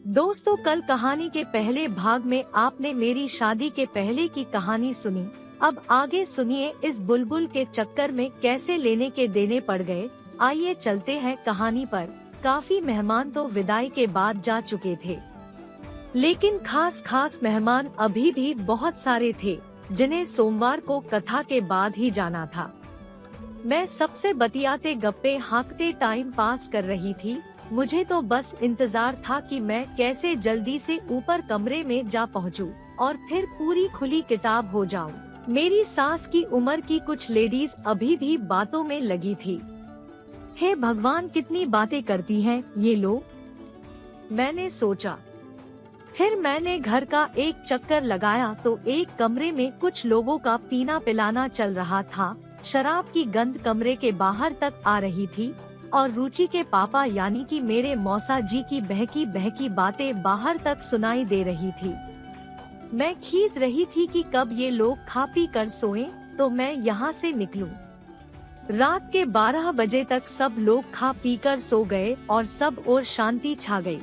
दोस्तों, कल कहानी के पहले भाग में आपने मेरी शादी के पहले की कहानी सुनी। अब आगे सुनिए इस बुलबुल के चक्कर में कैसे लेने के देने पड़ गए। आइए चलते हैं कहानी पर। काफी मेहमान तो विदाई के बाद जा चुके थे, लेकिन खास मेहमान अभी भी बहुत सारे थे जिन्हें सोमवार को कथा के बाद ही जाना था। मैं सबसे बतियाते गप्पे हाँकते टाइम पास कर रही थी। मुझे तो बस इंतजार था कि मैं कैसे जल्दी से ऊपर कमरे में जा पहुंचूं और फिर पूरी खुली किताब हो जाऊं। मेरी सास की उम्र की कुछ लेडीज अभी भी बातों में लगी थी। हे भगवान, कितनी बातें करती हैं ये लोग, मैंने सोचा। फिर मैंने घर का एक चक्कर लगाया तो एक कमरे में कुछ लोगों का पीना पिलाना चल रहा था। शराब की गंध कमरे के बाहर तक आ रही थी और रुचि के पापा यानी कि मेरे मौसा जी की बहकी बातें बाहर तक सुनाई दे रही थी। मैं खींच रही थी कि कब ये लोग खा पी कर सोएं तो मैं यहाँ से निकलूं। रात के 12 बजे तक सब लोग खा पी कर सो गए और सब और शांति छा गई।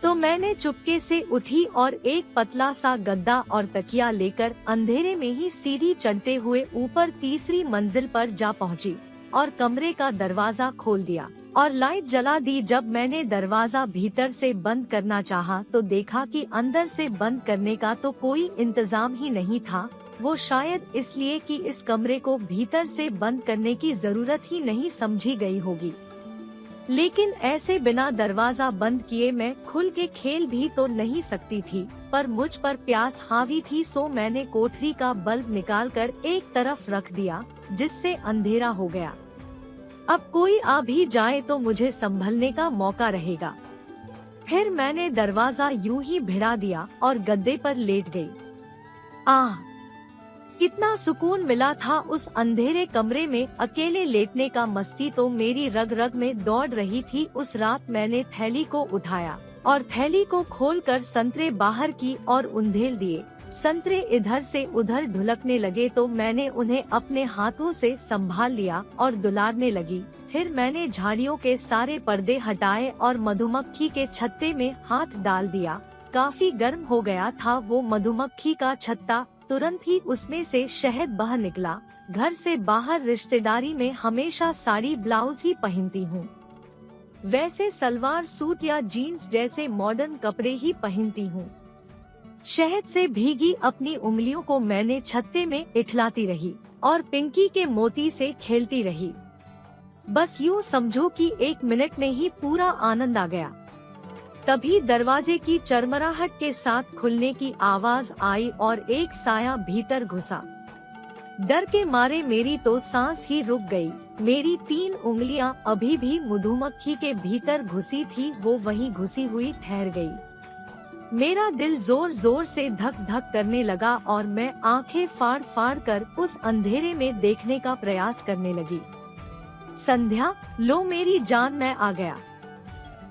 तो मैंने चुपके से उठी और एक पतला सा गद्दा और तकिया लेकर अंधेरे में ही सीढ़ी चढ़ते हुए ऊपर तीसरी मंजिल पर जा पहुंची और कमरे का दरवाजा खोल दिया और लाइट जला दी। जब मैंने दरवाजा भीतर से बंद करना चाहा तो देखा कि अंदर से बंद करने का तो कोई इंतजाम ही नहीं था। वो शायद इसलिए कि इस कमरे को भीतर से बंद करने की जरूरत ही नहीं समझी गई होगी। लेकिन ऐसे बिना दरवाजा बंद किए मैं खुल के खेल भी तो नहीं सकती थी, पर मुझ पर प्यास हावी थी, सो मैंने कोठरी का बल्ब निकालकर एक तरफ रख दिया जिससे अंधेरा हो गया। अब कोई आ भी जाए तो मुझे संभलने का मौका रहेगा। फिर मैंने दरवाजा यूं ही भिड़ा दिया और गद्दे पर लेट गई। आह, कितना सुकून मिला था उस अंधेरे कमरे में अकेले लेटने का। मस्ती तो मेरी रग रग में दौड़ रही थी। उस रात मैंने थैली को उठाया और थैली को खोलकर संतरे बाहर की और उंधेल दिए। संतरे इधर से उधर ढुलकने लगे तो मैंने उन्हें अपने हाथों से संभाल लिया और दुलारने लगी। फिर मैंने झाड़ियों के सारे पर्दे हटाए और मधुमक्खी के छत्ते में हाथ डाल दिया। काफी गर्म हो गया था वो मधुमक्खी का छत्ता। तुरंत ही उसमें से शहद बह निकला। घर से बाहर रिश्तेदारी में हमेशा साड़ी ब्लाउज ही पहनती हूँ, वैसे सलवार सूट या जीन्स जैसे मॉडर्न कपड़े ही पहनती हूँ। शहद से भीगी अपनी उंगलियों को मैंने छत्ते में इठलाती रही और पिंकी के मोती से खेलती रही। बस यूँ समझो कि 1 मिनट में ही पूरा आनंद आ गया। तभी दरवाजे की चरमराहट के साथ खुलने की आवाज आई और एक साया भीतर घुसा। डर के मारे मेरी तो सांस ही रुक गई। मेरी 3 उंगलियां अभी भी मधुमक्खी के भीतर घुसी थी, वो वहीं घुसी हुई ठहर गई। मेरा दिल जोर जोर से धक धक करने लगा और मैं आंखें फाड़ फाड़ कर उस अंधेरे में देखने का प्रयास करने लगी। संध्या, लो मेरी जान, मैं आ गया,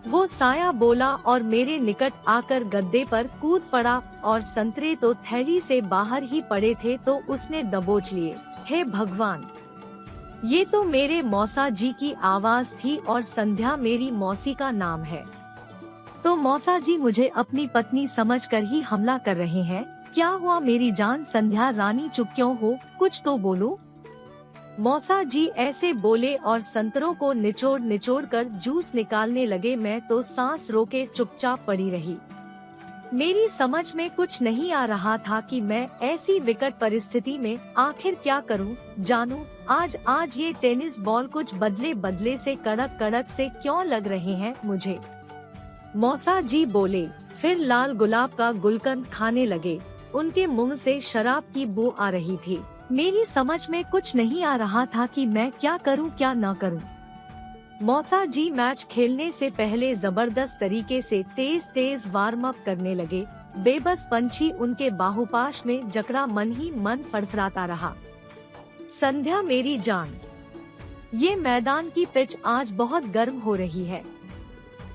वो साया बोला और मेरे निकट आकर गद्दे पर कूद पड़ा। और संतरे तो थैली से बाहर ही पड़े थे तो उसने दबोच लिए। हे भगवान, ये तो मेरे मौसा जी की आवाज थी और संध्या मेरी मौसी का नाम है। तो मौसा जी मुझे अपनी पत्नी समझकर ही हमला कर रहे हैं। क्या हुआ मेरी जान? संध्या रानी, चुप क्यों हो? कुछ तो बोलो। मौसा जी ऐसे बोले और संतरों को निचोड़ कर जूस निकालने लगे। मैं तो सांस रोके चुपचाप पड़ी रही। मेरी समझ में कुछ नहीं आ रहा था कि मैं ऐसी विकट परिस्थिति में आखिर क्या करूं। जानू, आज ये टेनिस बॉल कुछ बदले से कड़क से क्यों लग रहे हैं मुझे, मौसा जी बोले। फिर लाल गुलाब का गुलकंद खाने लगे। उनके मुंह से शराब की बू आ रही थी। मेरी समझ में कुछ नहीं आ रहा था कि मैं क्या करूं क्या न करूं। मौसा जी मैच खेलने से पहले जबरदस्त तरीके से तेज वार्म अप करने लगे। बेबस पंछी उनके बाहुपाश में जकड़ा मन ही मन फड़फड़ाता रहा। संध्या मेरी जान, ये मैदान की पिच आज बहुत गर्म हो रही है।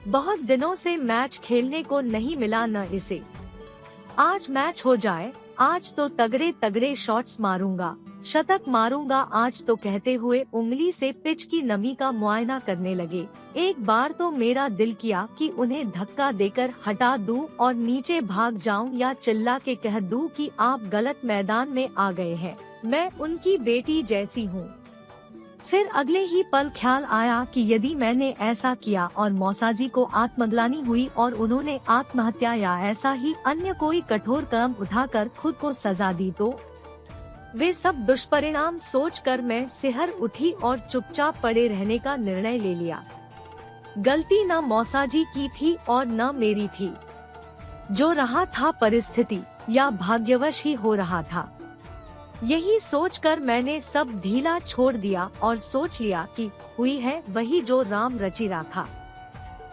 बहुत दिनों से मैच खेलने को नहीं मिला न इसे। आज मैच हो जाए, आज तो तगड़े शॉट्स मारूंगा। शतक मारूंगा आज तो कहते हुए उंगली से पिच की नमी का मुआयना करने लगे। एक बार तो मेरा दिल किया कि उन्हें धक्का देकर हटा दूं और नीचे भाग जाऊं या चिल्ला के कह दूं कि आप गलत मैदान में आ गए हैं, मैं उनकी बेटी जैसी हूँ। फिर अगले ही पल ख्याल आया कि यदि मैंने ऐसा किया और मौसाजी को आत्मग्लानि हुई और उन्होंने आत्महत्या या ऐसा ही अन्य कोई कठोर कदम उठाकर खुद को सजा दी तो वे सब दुष्परिणाम सोचकर मैं सिहर उठी और चुपचाप पड़े रहने का निर्णय ले लिया। गलती न मौसाजी की थी और न मेरी थी, जो रहा था परिस्थिति या भाग्यवश ही हो रहा था। यही सोचकर मैंने सब ढीला छोड़ दिया और सोच लिया कि हुई है वही जो राम रचि राखा।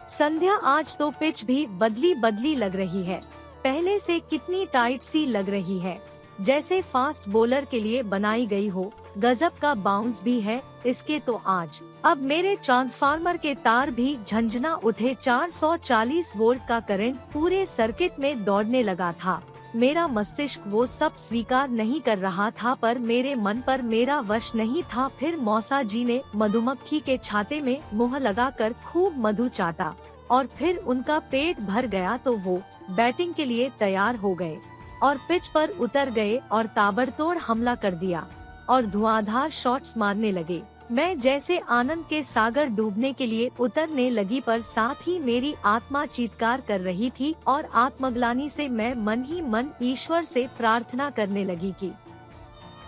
संध्या आज तो पिच भी बदली बदली लग रही है, पहले से कितनी टाइट सी लग रही है, जैसे फास्ट बॉलर के लिए बनाई गई हो। गजब का बाउंस भी है इसके तो आज। अब मेरे ट्रांसफार्मर के तार भी झंझना उठे। 440 वोल्ट का करंट पूरे सर्किट में दौड़ने लगा था। मेरा मस्तिष्क वो सब स्वीकार नहीं कर रहा था, पर मेरे मन पर मेरा वश नहीं था। फिर मौसा जी ने मधुमक्खी के छाते में मुंह लगाकर खूब मधु चाटा और फिर उनका पेट भर गया तो वो बैटिंग के लिए तैयार हो गए और पिच पर उतर गए और ताबड़तोड़ हमला कर दिया और धुआंधार शॉट्स मारने लगे। मैं जैसे आनंद के सागर डूबने के लिए उतरने लगी, पर साथ ही मेरी आत्मा चीत्कार कर रही थी और आत्मग्लानि से मैं मन ही मन ईश्वर से प्रार्थना करने लगी कि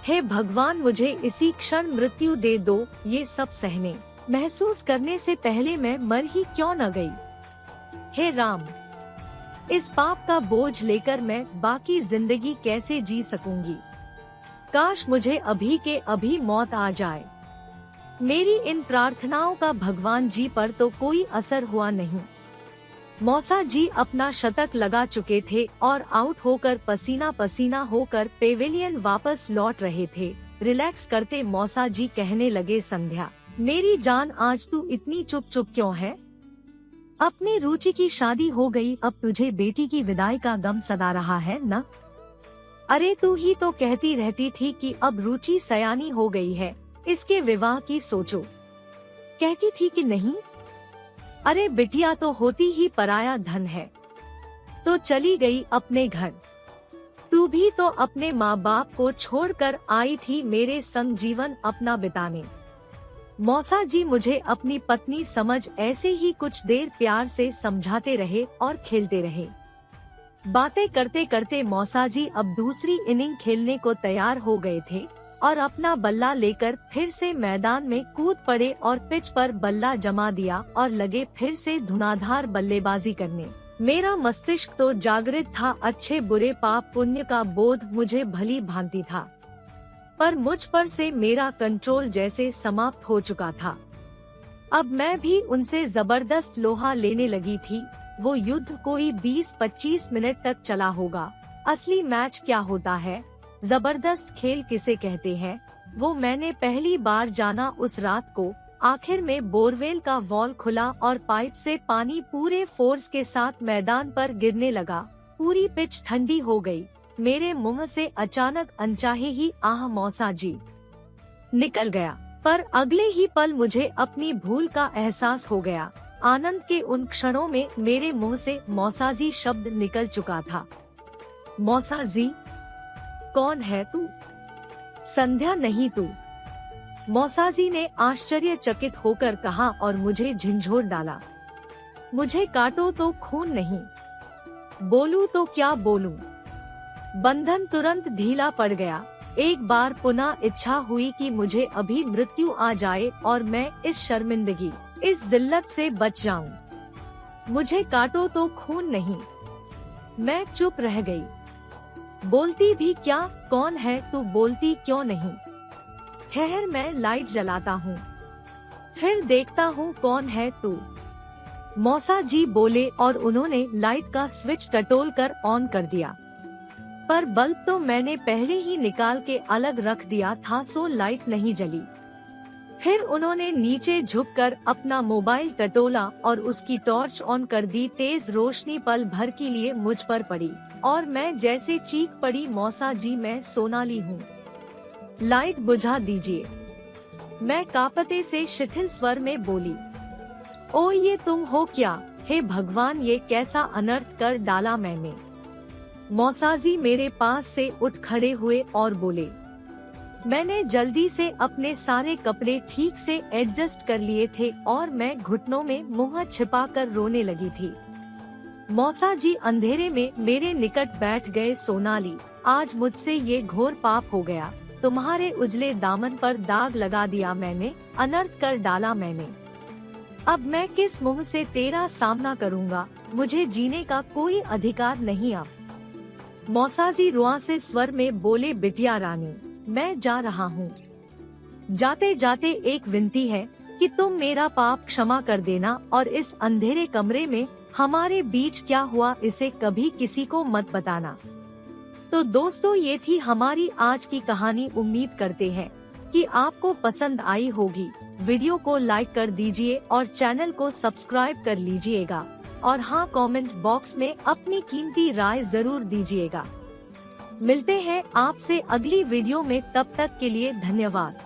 हे भगवान, मुझे इसी क्षण मृत्यु दे दो। ये सब सहने महसूस करने से पहले मैं मर ही क्यों न गई। हे राम, इस पाप का बोझ लेकर मैं बाकी जिंदगी कैसे जी सकूंगी। काश मुझे अभी के अभी मौत आ जाए। मेरी इन प्रार्थनाओं का भगवान जी पर तो कोई असर हुआ नहीं। मौसा जी अपना शतक लगा चुके थे और आउट होकर पसीना पसीना होकर पेविलियन वापस लौट रहे थे। रिलैक्स करते मौसा जी कहने लगे, संध्या मेरी जान, आज तू इतनी चुप चुप क्यों है? अपनी रुचि की शादी हो गई, अब तुझे बेटी की विदाई का गम सता रहा है न? अरे तू ही तो कहती रहती थी कि अब रुचि सयानी हो गई है, इसके विवाह की सोचो। कहती थी कि नहीं। अरे बिटिया तो होती ही पराया धन है, तो चली गई अपने घर। तू भी तो अपने माँ बाप को छोड़कर आई थी मेरे संग जीवन अपना बिताने। मौसा जी मुझे अपनी पत्नी समझ ऐसे ही कुछ देर प्यार से समझाते रहे और खेलते रहे। बातें करते करते मौसा जी अब दूसरी इनिंग खेलने को तैयार हो गए थे और अपना बल्ला लेकर फिर से मैदान में कूद पड़े और पिच पर बल्ला जमा दिया और लगे फिर से धुआंधार बल्लेबाजी करने। मेरा मस्तिष्क तो जागृत था, अच्छे बुरे पाप पुण्य का बोध मुझे भली भांति था, पर मुझ पर से मेरा कंट्रोल जैसे समाप्त हो चुका था। अब मैं भी उनसे जबरदस्त लोहा लेने लगी थी। वो युद्ध कोई 20-25 मिनट तक चला होगा। असली मैच क्या होता है, जबरदस्त खेल किसे कहते हैं, वो मैंने पहली बार जाना उस रात को। आखिर में बोरवेल का वॉल खुला और पाइप से पानी पूरे फोर्स के साथ मैदान पर गिरने लगा। पूरी पिच ठंडी हो गई। मेरे मुंह से अचानक अनचाहे ही आह मौसा जी निकल गया, पर अगले ही पल मुझे अपनी भूल का एहसास हो गया। आनंद के उन क्षणों में मेरे मुंह से मौसाजी शब्द निकल चुका था। मौसाजी, कौन है तू? संध्या नहीं तू, मौसाजी ने आश्चर्यचकित होकर कहा और मुझे झंझोर डाला। मुझे काटो तो खून नहीं, बोलूं तो क्या बोलूं। बंधन तुरंत ढीला पड़ गया। एक बार पुनः इच्छा हुई कि मुझे अभी मृत्यु आ जाए और मैं इस शर्मिंदगी, इस जिल्लत से बच जाऊं। मुझे काटो तो खून नहीं। मैं चुप रह गई। बोलती भी क्या, कौन है तू, बोलती क्यों नहीं? ठहर, मैं लाइट जलाता हूँ, फिर देखता हूँ कौन है तू। मौसा जी बोले और उन्होंने लाइट का स्विच टटोल कर ऑन कर दिया, पर बल्ब तो मैंने पहले ही निकाल के अलग रख दिया था, सो लाइट नहीं जली। फिर उन्होंने नीचे झुककर अपना मोबाइल टटोला और उसकी टॉर्च ऑन कर दी। तेज रोशनी पल भर के लिए मुझ पर पड़ी और मैं जैसे चीख पड़ी, मौसा जी मैं सोनाली हूँ। लाइट बुझा दीजिए। मैं कांपते से शिथिल स्वर में बोली, ओ ये तुम हो क्या? हे भगवान, ये कैसा अनर्थ कर डाला मैंने। मौसाजी मेरे पास से उठ खड़े हुए और बोले, मैंने जल्दी से अपने सारे कपड़े ठीक से एडजस्ट कर लिए थे और मैं घुटनों में मुंह छिपाकर रोने लगी थी। मौसाजी अंधेरे में मेरे निकट बैठ गए। सोनाली, आज मुझसे ये घोर पाप हो गया। तुम्हारे उजले दामन पर दाग लगा दिया मैंने, अनर्थ कर डाला मैंने। अब मैं किस मुंह से तेरा सामना करूँगा? मुझे जीने का कोई अधिकार नहीं अब। मौसाजी रुआंसे स्वर में बोले, बिटिया रानी, मैं जा रहा हूँ। जाते जाते एक विनती है कि तुम मेरा पाप क्षमा कर देना और इस अंधेरे कमरे में हमारे बीच क्या हुआ इसे कभी किसी को मत बताना। तो दोस्तों, ये थी हमारी आज की कहानी। उम्मीद करते हैं कि आपको पसंद आई होगी। वीडियो को लाइक कर दीजिए और चैनल को सब्सक्राइब कर लीजिएगा। और हाँ, कमेंट बॉक्स में अपनी कीमती राय जरूर दीजिएगा। मिलते हैं आपसे अगली वीडियो में, तब तक के लिए धन्यवाद।